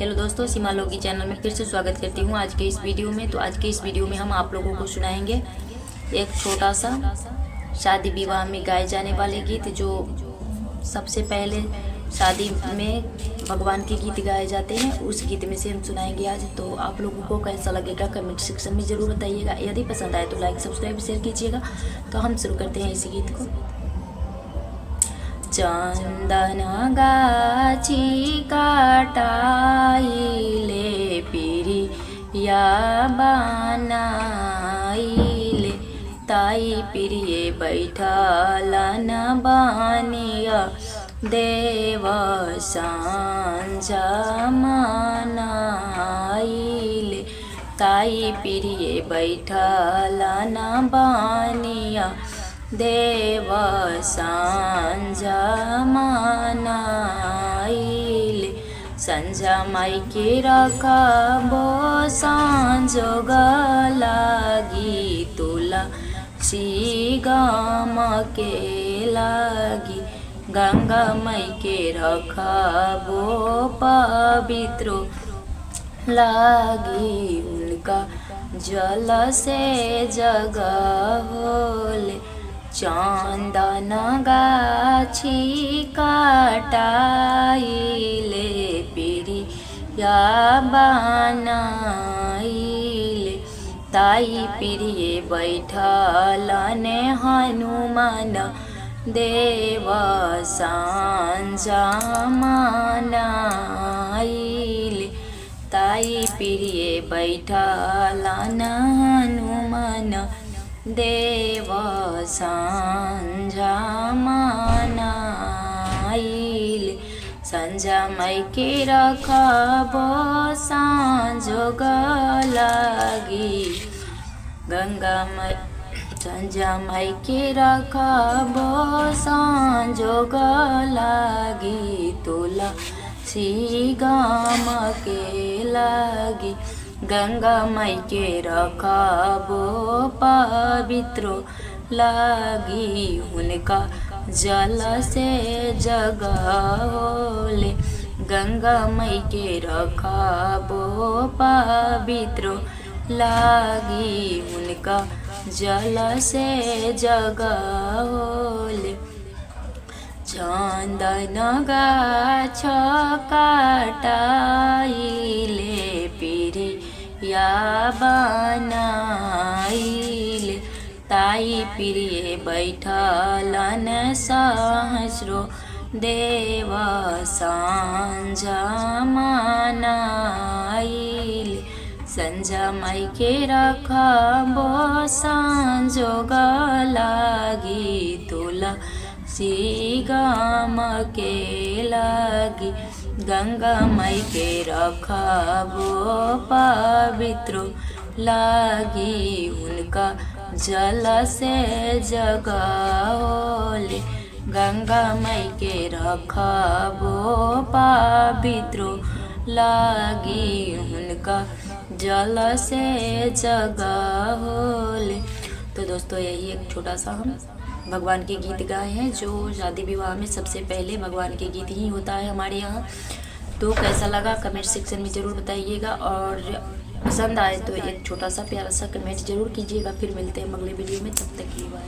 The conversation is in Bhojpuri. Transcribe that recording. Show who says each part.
Speaker 1: हेलो दोस्तों, सीमा लोगी चैनल में फिर से स्वागत करती हूँ आज के इस वीडियो में। तो आज के इस वीडियो में हम आप लोगों को सुनाएंगे एक छोटा सा शादी विवाह में गाए जाने वाले गीत। जो सबसे पहले शादी में भगवान के गीत गाए जाते हैं, उस गीत में से हम सुनाएंगे आज। तो आप लोगों को कैसा लगेगा कमेंट सेक्शन में ज़रूर बताइएगा। यदि पसंद आए तो लाइक सब्सक्राइब शेयर कीजिएगा। तो हम शुरू करते हैं इसी गीत को। चंदन गाछी काटाइले पिरिया बनाइले, ताई पिरिये बैठलन बानिया देव सांझा मनाइले, ताई पिरिये बैठलन बानिया देव सांझा मनाइले। संझा माई के रखबो सांझोग लागी, तुलसी गम के लागी। गंगा माई के रखबो पवित्र लागी, उनका जल से जग होले। चंदन गाछी काटाइले पिरिया बनाइले, ताई पिरिये बैठलन हनुमान देव सांझा मनाइले, ताई पिरिये बैठलन हनुमान देव सांझा मनाइले। संझा माई के रखबो सांझोग लागी, गंगा माई। संझा माई के रखबो सांझोग लागी, तुलसी गम के लागी। गंगा माई के रखबो पवित्र लागी, उनका जल से जग होले। गंगा माई के रखबो पवित्र लागी, उनका जल से जग होले। चंदन गाछ काटाइले पिरिया बनाइले, ताई पिरिये बैठलन सहस्रो देव सांझा मनाइले। संझा माई के रखबो सांझोग लागी, तुलसी गम के लागी। गंगा माई के रखबो पवित्र लागी, उनका जल से जग होले। गंगा माई के रखबो पवित्र लागी, उनका जल से जग होले। तो दोस्तों, यही एक छोटा सा हम भगवान के गीत गाए हैं, जो शादी विवाह में सबसे पहले भगवान के गीत ही होता है हमारे यहाँ। तो कैसा लगा कमेंट सेक्शन में ज़रूर बताइएगा, और पसंद आए तो एक छोटा सा प्यारा सा कमेंट ज़रूर कीजिएगा। फिर मिलते हैं अगले वीडियो में, तब तक के लिए बाय।